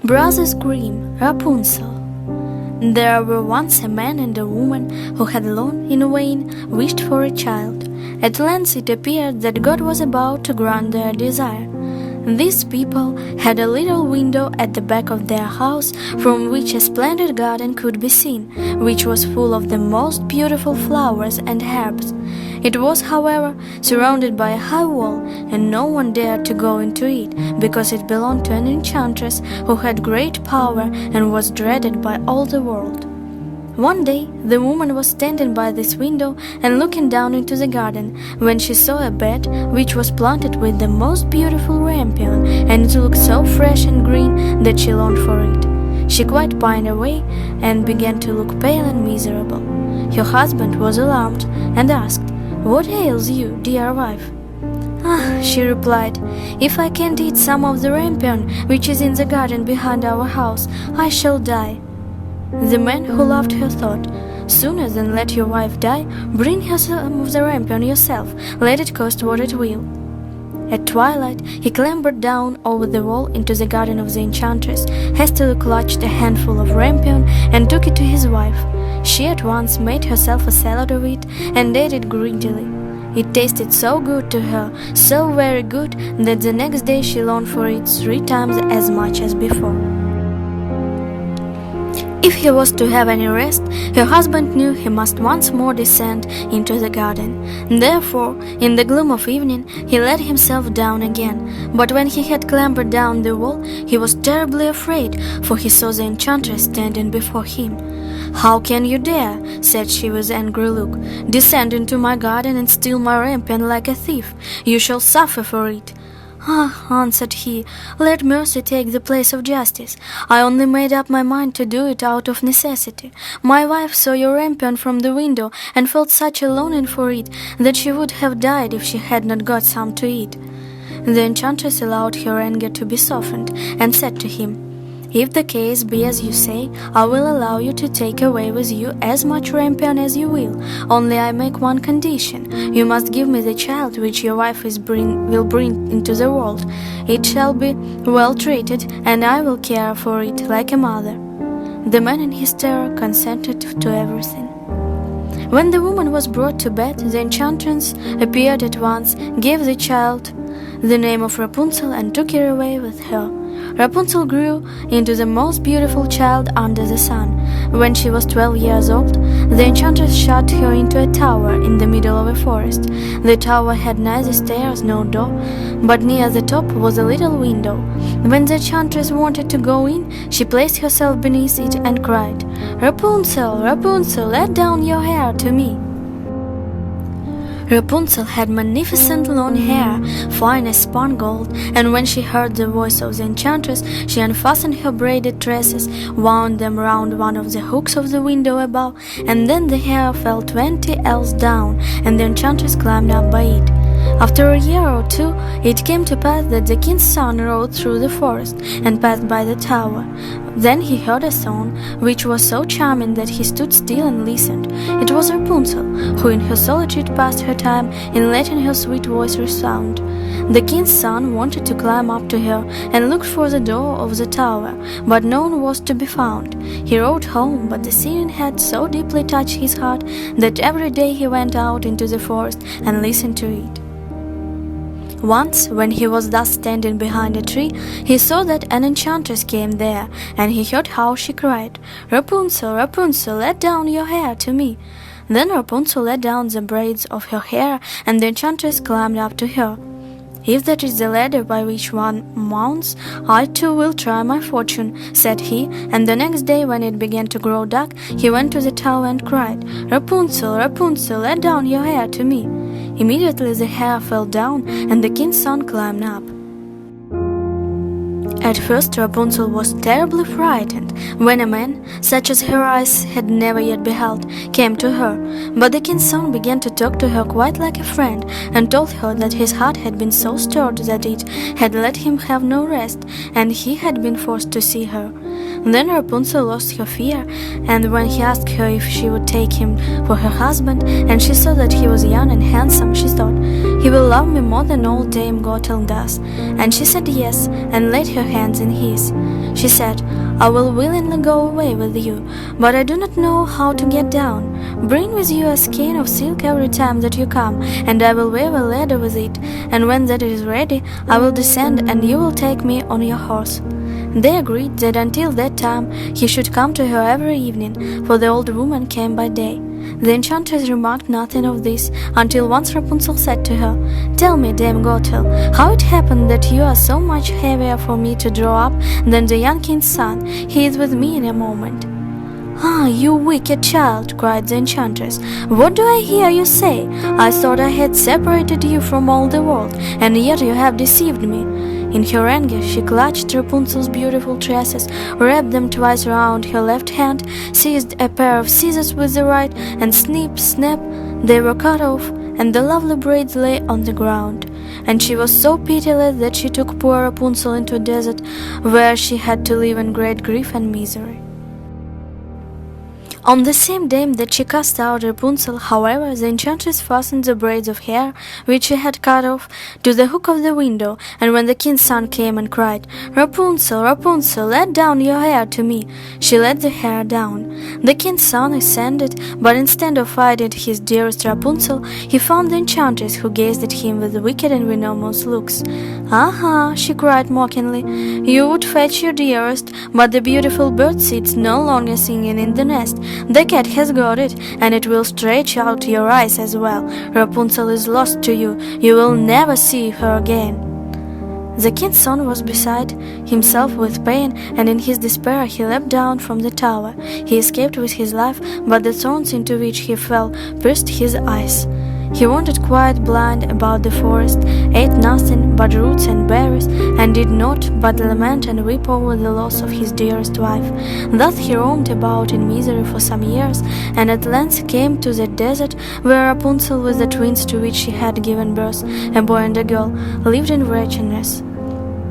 Brothers Grimm, Rapunzel. There were once a man and a woman who had long in vain wished for a child. At length it appeared that God was about to grant their desire. These people had a little window at the back of their house from which a splendid garden could be seen, which was full of the most beautiful flowers and herbs. It was, however, surrounded by a high wall, and no one dared to go into it, because it belonged to an enchantress who had great power and was dreaded by all the world. One day the woman was standing by this window and looking down into the garden, when she saw a bed which was planted with the most beautiful rampion, and it looked so fresh and green that she longed for it. She quite pined away and began to look pale and miserable. Her husband was alarmed and asked, "What ails you, dear wife?" "Ah," she replied, "if I can't eat some of the rampion which is in the garden behind our house, I shall die." The man who loved her thought, "Sooner than let your wife die, bring her some of the rampion yourself, let it cost what it will." At twilight he clambered down over the wall into the garden of the enchantress, hastily clutched a handful of rampion and took it to his wife. She at once made herself a salad of it and ate it greedily. It tasted so good to her, so very good, that the next day she longed for it 3 times as much as before. If he was to have any rest, her husband knew he must once more descend into the garden. Therefore, in the gloom of evening, he let himself down again. But when he had clambered down the wall, he was terribly afraid, for he saw the enchantress standing before him. "How can you dare," said she with angry look, "descend into my garden and steal my rampion like a thief? You shall suffer for it." "Ah," answered he, "let mercy take the place of justice. I only made up my mind to do it out of necessity. My wife saw your rampion from the window and felt such a longing for it that she would have died if she had not got some to eat." The enchantress allowed her anger to be softened and said to him, "If the case be as you say, I will allow you to take away with you as much rampion as you will. Only I make one condition. You must give me the child which your wife will bring into the world. It shall be well treated, and I will care for it like a mother." The man in his terror consented to everything. When the woman was brought to bed, the enchantress appeared at once, gave the child the name of Rapunzel, and took her away with her. Rapunzel grew into the most beautiful child under the sun. When she was 12 years old, the enchantress shut her into a tower in the middle of a forest. The tower had neither stairs nor door, but near the top was a little window. When the enchantress wanted to go in, she placed herself beneath it and cried, "Rapunzel, Rapunzel, let down your hair to me." Rapunzel had magnificent long hair, fine as spun gold, and when she heard the voice of the enchantress, she unfastened her braided tresses, wound them round one of the hooks of the window above, and then the hair fell 20 ells down, and the enchantress climbed up by it. After a year or 2, it came to pass that the king's son rode through the forest and passed by the tower. Then he heard a song, which was so charming that he stood still and listened. It was Rapunzel, who in her solitude passed her time in letting her sweet voice resound. The king's son wanted to climb up to her and looked for the door of the tower, but no one was to be found. He rode home, but the singing had so deeply touched his heart that every day he went out into the forest and listened to it. Once, when he was thus standing behind a tree, he saw that an enchantress came there, and he heard how she cried, "Rapunzel, Rapunzel, let down your hair to me." Then Rapunzel let down the braids of her hair, and the enchantress climbed up to her. "If that is the ladder by which one mounts, I too will try my fortune," said he, and the next day when it began to grow dark, he went to the tower and cried, "Rapunzel, Rapunzel, let down your hair to me." Immediately the hair fell down, and the king's son climbed up. At first Rapunzel was terribly frightened when a man, such as her eyes had never yet beheld, came to her, but the king's son began to talk to her quite like a friend, and told her that his heart had been so stirred that it had let him have no rest, and he had been forced to see her. Then Rapunzel lost her fear, and when he asked her if she would take him for her husband, and she saw that he was young and handsome, she thought, "He will love me more than old Dame Gothel does." And she said yes, and laid her hands in his. She said, "I will willingly go away with you, but I do not know how to get down. Bring with you a skein of silk every time that you come, and I will weave a ladder with it, and when that is ready, I will descend, and you will take me on your horse." They agreed that until that time he should come to her every evening, for the old woman came by day. The enchantress remarked nothing of this, until once Rapunzel said to her, "Tell me, Dame Gothel, how it happened that you are so much heavier for me to draw up than the young king's son. He is with me in a moment." "Ah, you wicked child!" cried the enchantress. "What do I hear you say? I thought I had separated you from all the world, and yet you have deceived me." In her anger, she clutched Rapunzel's beautiful tresses, wrapped them twice round her left hand, seized a pair of scissors with the right, and snip, snap, they were cut off, and the lovely braids lay on the ground. And she was so pitiless that she took poor Rapunzel into a desert, where she had to live in great grief and misery. On the same day that she cast out Rapunzel, however, the enchantress fastened the braids of hair, which she had cut off, to the hook of the window, and when the king's son came and cried, "Rapunzel, Rapunzel, let down your hair to me," she let the hair down. The king's son ascended, but instead of finding his dearest Rapunzel, he found the enchantress, who gazed at him with wicked and venomous looks. "Aha!" she cried mockingly, "you would fetch your dearest, but the beautiful bird sits no longer singing in the nest. The cat has got it, and it will stretch out your eyes as well. Rapunzel is lost to you. You will never see her again." The king's son was beside himself with pain, and in his despair he leapt down from the tower. He escaped with his life, but the thorns into which he fell pierced his eyes. He wandered quite blind about the forest, ate nothing but roots and berries, and did naught but lament and weep over the loss of his dearest wife. Thus he roamed about in misery for some years, and at length came to the desert where Rapunzel, with the twins to which she had given birth, a boy and a girl, lived in wretchedness.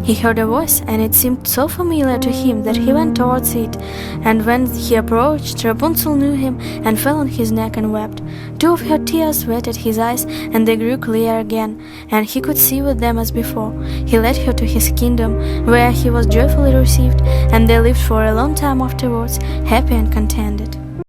He heard a voice, and it seemed so familiar to him that he went towards it, and when he approached, Rapunzel knew him and fell on his neck and wept. Two of her tears wetted his eyes, and they grew clear again, and he could see with them as before. He led her to his kingdom, where he was joyfully received, and they lived for a long time afterwards, happy and contented.